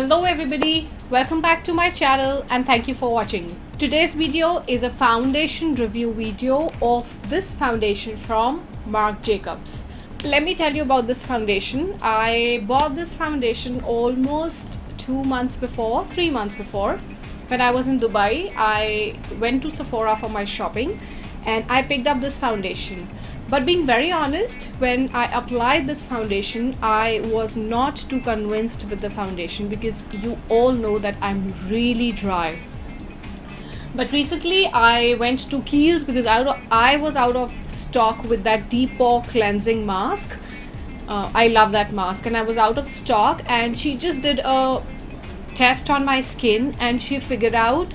Hello everybody, welcome back to my channel and thank you for watching. Today's video is a foundation review video of this foundation from Marc Jacobs. Let me tell you about this foundation. I bought this foundation almost 3 months before. When I was in Dubai, I went to Sephora for my shopping and I picked up this foundation. But being very honest, when I applied this foundation, I was not too convinced with the foundation because you all know that I'm really dry. But recently I went to Kiehl's because I was out of stock with that deep pore cleansing mask. I love that mask and I was out of stock, and she just did a test on my skin and she figured out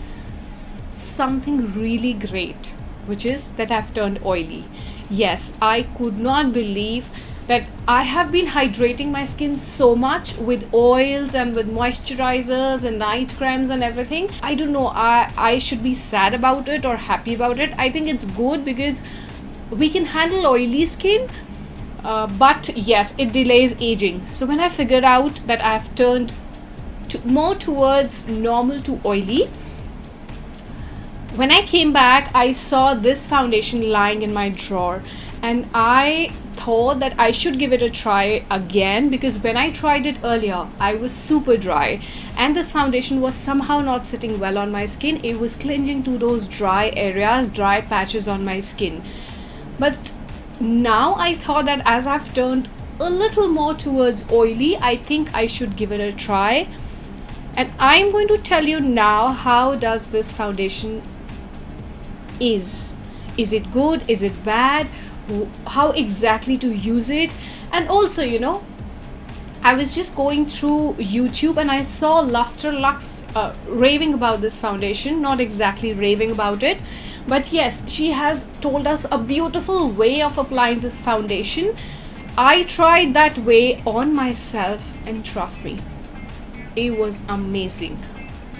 something really great, which is that I've turned oily. Yes, I could not believe that I have been hydrating my skin so much with oils and with moisturizers and night creams and everything. I don't know, I should be sad about it or happy about it. I think it's good because we can handle oily skin, but yes, it delays aging. So when I figured out that I've turned more towards normal to oily, when I came back, I saw this foundation lying in my drawer and I thought that I should give it a try again, because when I tried it earlier, I was super dry and this foundation was somehow not sitting well on my skin. It was clinging to those dry areas, dry patches on my skin. But now I thought that as I've turned a little more towards oily, I think I should give it a try. And I'm going to tell you now, how does this foundation is it good, is it bad, how exactly to use it. And also, you know, I was just going through YouTube and I saw Luster Lux raving about this foundation. Not exactly raving about it, but yes, she has told us a beautiful way of applying this foundation. I tried that way on myself and trust me, it was amazing.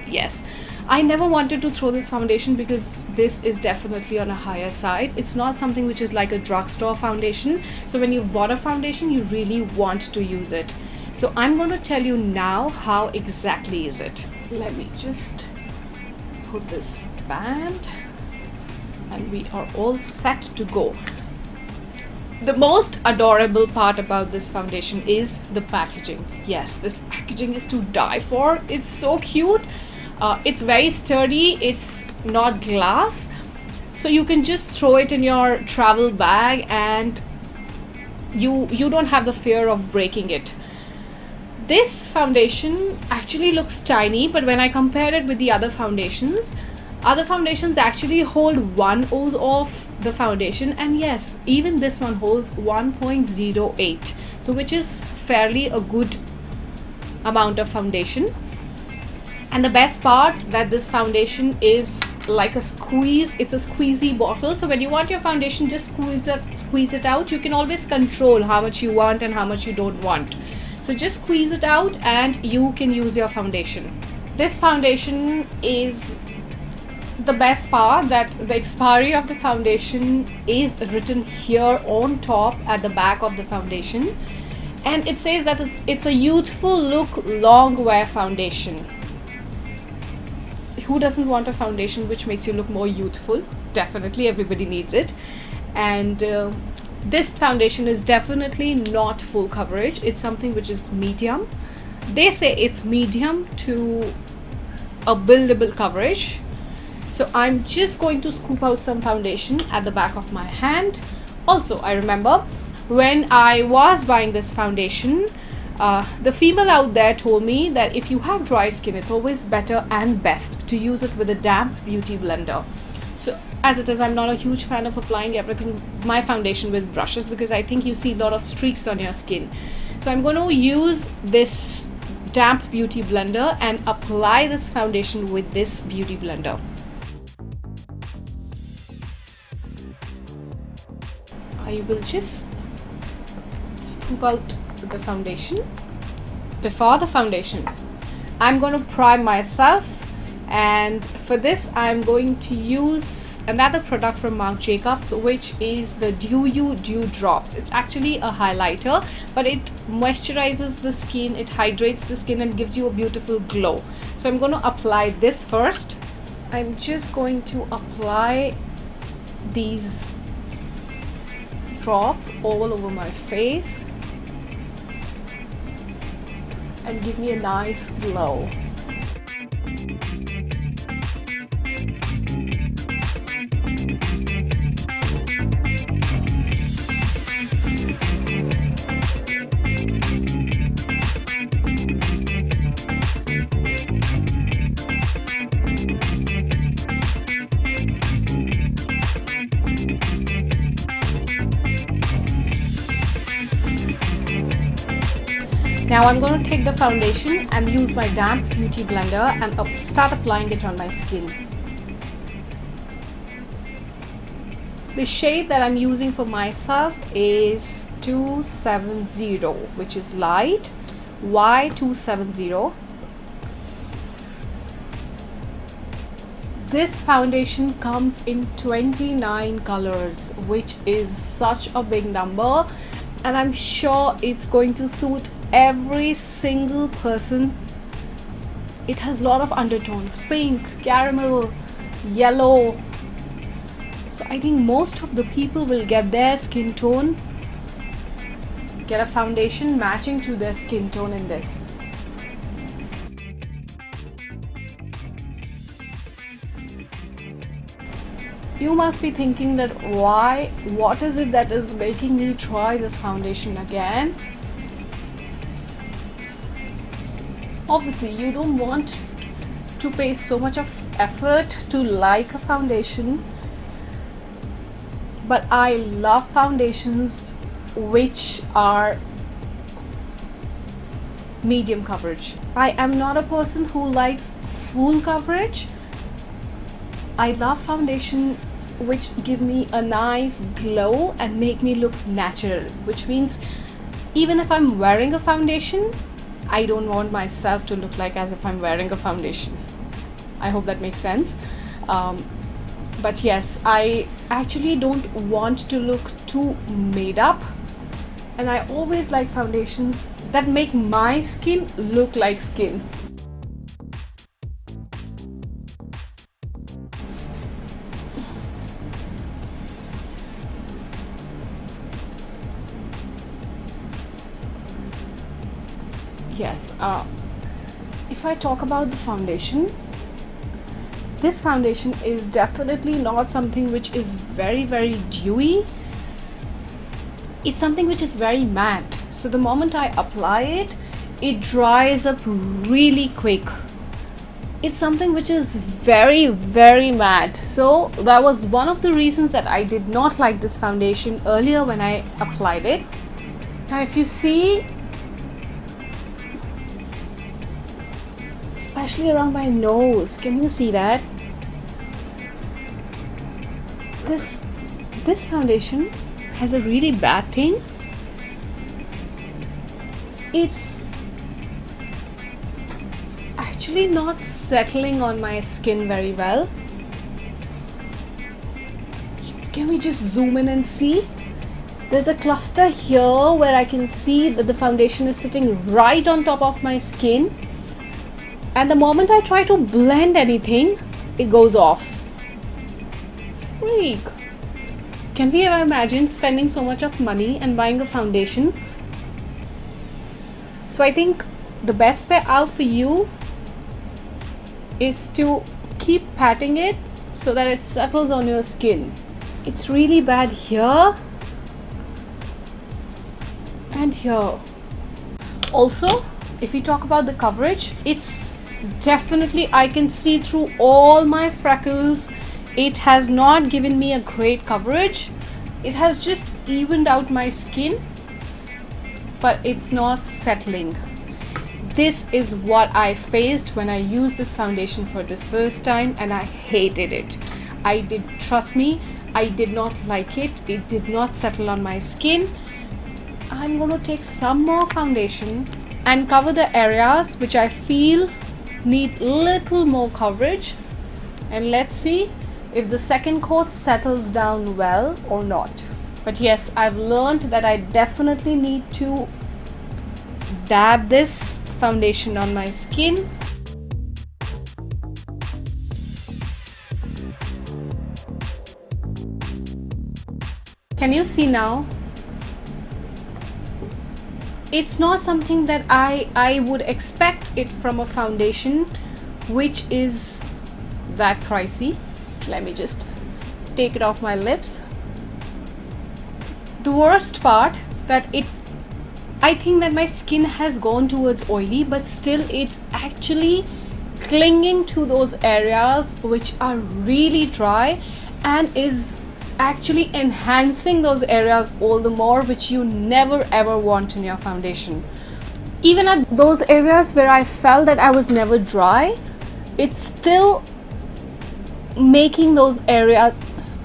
Yes, I never wanted to throw this foundation because this is definitely on a higher side. It's not something which is like a drugstore foundation. So when you've bought a foundation, you really want to use it. So I'm going to tell you now how exactly is it. Let me just put this band and we are all set to go. The most adorable part about this foundation is the packaging. Yes, this packaging is to die for. It's so cute. It's very sturdy. It's not glass, so you can just throw it in your travel bag and you don't have the fear of breaking it. This foundation actually looks tiny, but when I compare it with the other foundations actually hold 1 oz of the foundation, and yes, even this one holds 1.08, so which is fairly a good amount of foundation. And the best part, that this foundation is like a squeeze. It's a squeezy bottle, so when you want your foundation, just squeeze it out. You can always control how much you want and how much you don't want, so just squeeze it out and you can use your foundation. This foundation is the best part, that the expiry of the foundation is written here on top at the back of the foundation, and it says that it's a youthful look long wear foundation. Who doesn't want a foundation which makes you look more youthful? Definitely everybody needs it. And this foundation is definitely not full coverage. It's something which is medium. They say it's medium to a buildable coverage. So I'm just going to scoop out some foundation at the back of my hand. Also, I remember when I was buying this foundation, the female out there told me that if you have dry skin, it's always better and best to use it with a damp beauty blender. So as it is, I'm not a huge fan of applying my foundation with brushes because I think you see a lot of streaks on your skin. So I'm going to use this damp beauty blender and apply this foundation with this beauty blender. I will just scoop out the foundation. Before the foundation, I'm going to prime myself, and for this I'm going to use another product from Marc Jacobs, which is the Dew Drops. It's actually a highlighter, but it moisturizes the skin, it hydrates the skin and gives you a beautiful glow. So I'm going to apply this first. I'm just going to apply these drops all over my face and give me a nice glow. Now I'm going to take the foundation and use my damp beauty blender and start applying it on my skin. The shade that I'm using for myself is 270, which is light, Y270. This foundation comes in 29 colors, which is such a big number, and I'm sure it's going to suit every single person. It has a lot of undertones, pink, caramel, yellow. So I think most of the people will get their skin tone, get a foundation matching to their skin tone in this. You must be thinking that what is it that is making me try this foundation again? Obviously, you don't want to pay so much of effort to like a foundation, but I love foundations which are medium coverage. I am not a person who likes full coverage. I love foundations which give me a nice glow and make me look natural, which means even if I'm wearing a foundation, I don't want myself to look like as if I'm wearing a foundation. I hope that makes sense. But yes, I actually don't want to look too made up, and I always like foundations that make my skin look like skin. Yes, if I talk about the foundation, this foundation is definitely not something which is very dewy. It's something which is very matte. So the moment I apply it, it dries up really quick. It's something which is very matte. So that was one of the reasons that I did not like this foundation earlier when I applied it. Now if you see, especially around my nose, can you see that? This foundation has a really bad thing. It's actually not settling on my skin very well. Can we just zoom in and see? There's a cluster here where I can see that the foundation is sitting right on top of my skin, and the moment I try to blend anything, it goes off. Freak. Can we ever imagine spending so much of money and buying a foundation? So I think the best way out for you is to keep patting it so that it settles on your skin. It's really bad here and here. Also, if we talk about the coverage, it's definitely, I can see through all my freckles. It has not given me a great coverage. It has just evened out my skin, but it's not settling. This is what I faced when I used this foundation for the first time, and I hated it. Trust me, I did not like it. It did not settle on my skin. I'm going to take some more foundation and cover the areas which I feel need little more coverage, and let's see if the second coat settles down well or not. But yes, I've learned that I definitely need to dab this foundation on my skin. Can you see now? It's not something that I would expect it from a foundation which is that pricey. Let me just take it off my lips. The worst part that I think that my skin has gone towards oily, but still it's actually clinging to those areas which are really dry and is actually enhancing those areas all the more, which you never ever want in your foundation. Even at those areas where I felt that I was never dry, it's still making those areas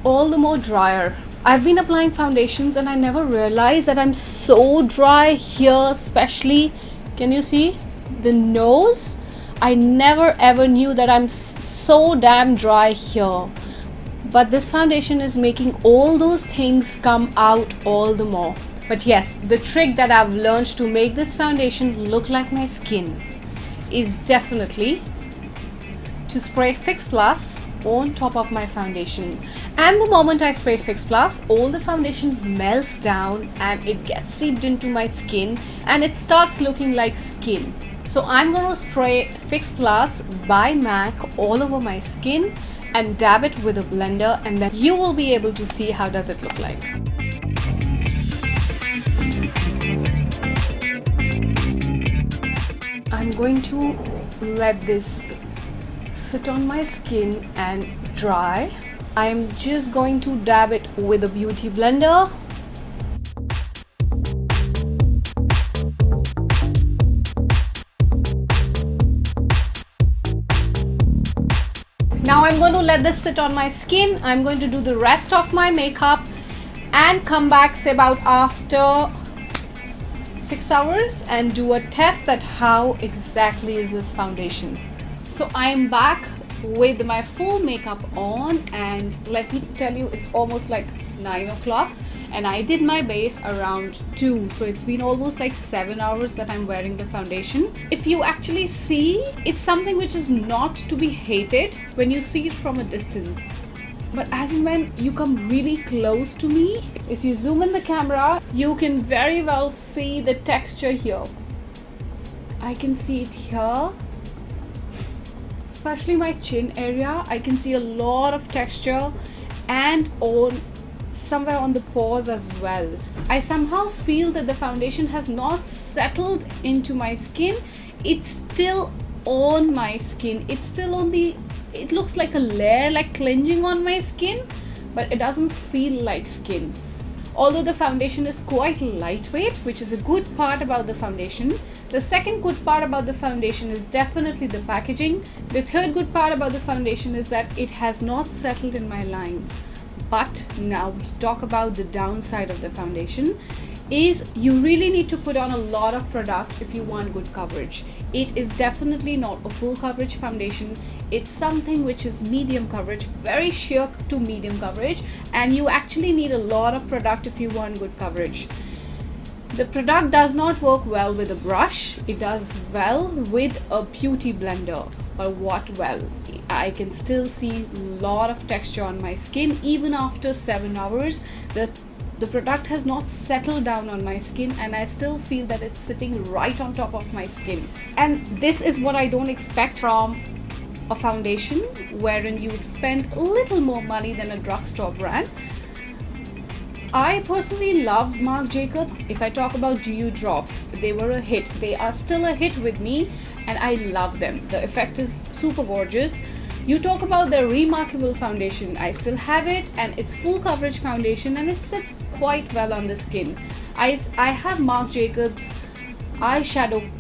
all the more drier. I've been applying foundations and I never realized that I'm so dry here, especially, can you see the nose? I never ever knew that I'm so damn dry here. But this foundation is making all those things come out all the more. But yes, the trick that I've learned to make this foundation look like my skin is definitely to spray Fix Plus on top of my foundation. And the moment I spray Fix Plus, all the foundation melts down and it gets seeped into my skin and it starts looking like skin. So I'm going to spray Fix Plus by Mac all over my skin and dab it with a blender, and then you will be able to see how does it look like. I'm going to let this sit on my skin and dry. I'm just going to dab it with a beauty blender. Now I'm going to let this sit on my skin. I'm going to do the rest of my makeup and come back say about after 6 hours and do a test that how exactly is this foundation. So I'm back with my full makeup on, and let me tell you, it's almost like 9 o'clock and I did my base around 2, so it's been almost like 7 hours that I'm wearing the foundation. If you actually see, it's something which is not to be hated when you see it from a distance, but as and when you come really close to me, if you zoom in the camera, you can very well see the texture here. I can see it here, especially my chin area. I can see a lot of texture, and on somewhere on the pores as well. I somehow feel that the foundation has not settled into my skin. It's still on my skin. It's still on the, it looks like a layer, like clinging on my skin, but it doesn't feel like skin. Although the foundation is quite lightweight, which is a good part about the foundation. The second good part about the foundation is definitely the packaging. The third good part about the foundation is that it has not settled in my lines. But now we talk about the downside of the foundation is you really need to put on a lot of product if you want good coverage. It is definitely not a full coverage foundation. It's something which is medium coverage, very sheer to medium coverage, and you actually need a lot of product if you want good coverage. The product does not work well with a brush. It does well with a beauty blender. But what well? I can still see a lot of texture on my skin even after 7 hours. The product has not settled down on my skin and I still feel that it's sitting right on top of my skin. And this is what I don't expect from a foundation wherein you've spent a little more money than a drugstore brand. I personally love Marc Jacobs. If I talk about Dew drops, they were a hit. They are still a hit with me and I love them. The effect is super gorgeous. You talk about the Remarkable foundation, I still have it and it's full coverage foundation and it sits quite well on the skin. I have Marc Jacobs eyeshadow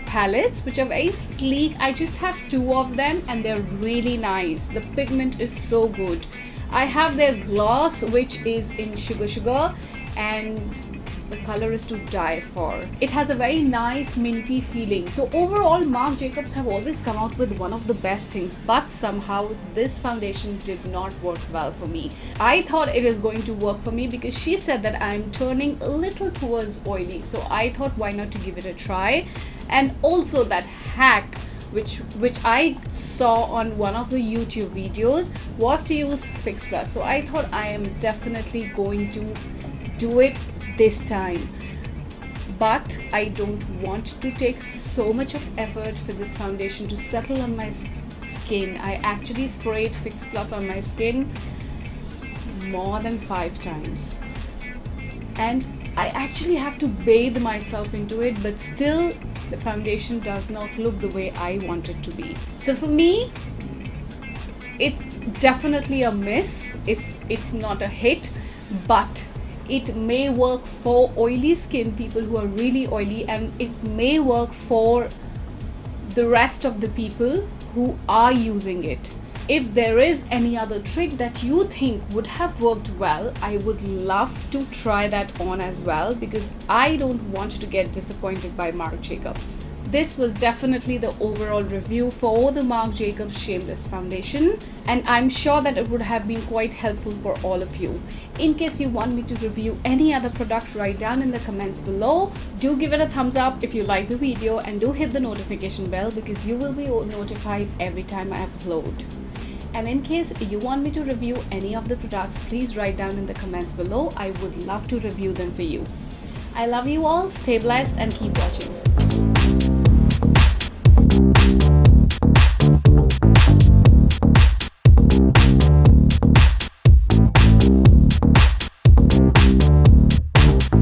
palettes which are very sleek. I just have 2 of them and they're really nice. The pigment is so good. I have their gloss which is in sugar and the color is to die for. It has a very nice minty feeling. So overall, Marc Jacobs have always come out with one of the best things, but somehow this foundation did not work well for me. I thought it is going to work for me because she said that I'm turning a little towards oily, so I thought why not to give it a try. And also that hack which I saw on one of the YouTube videos was to use Fix Plus. So I thought I am definitely going to do it this time, but I don't want to take so much of effort for this foundation to settle on my skin. I actually sprayed Fix Plus on my skin more than 5 times, and I actually have to bathe myself into it, but still the foundation does not look the way I want it to be. So for me, it's definitely a miss. It's not a hit, but it may work for oily skin, people who are really oily, and it may work for the rest of the people who are using it. If there is any other trick that you think would have worked well, I would love to try that on as well, because I don't want to get disappointed by Marc Jacobs. This was definitely the overall review for the Marc Jacobs Shameless Foundation, and I'm sure that it would have been quite helpful for all of you. In case you want me to review any other product, write down in the comments below. Do give it a thumbs up if you like the video, and do hit the notification bell because you will be notified every time I upload. And in case you want me to review any of the products, please write down in the comments below. I would love to review them for you. I love you all, stay blessed and keep watching.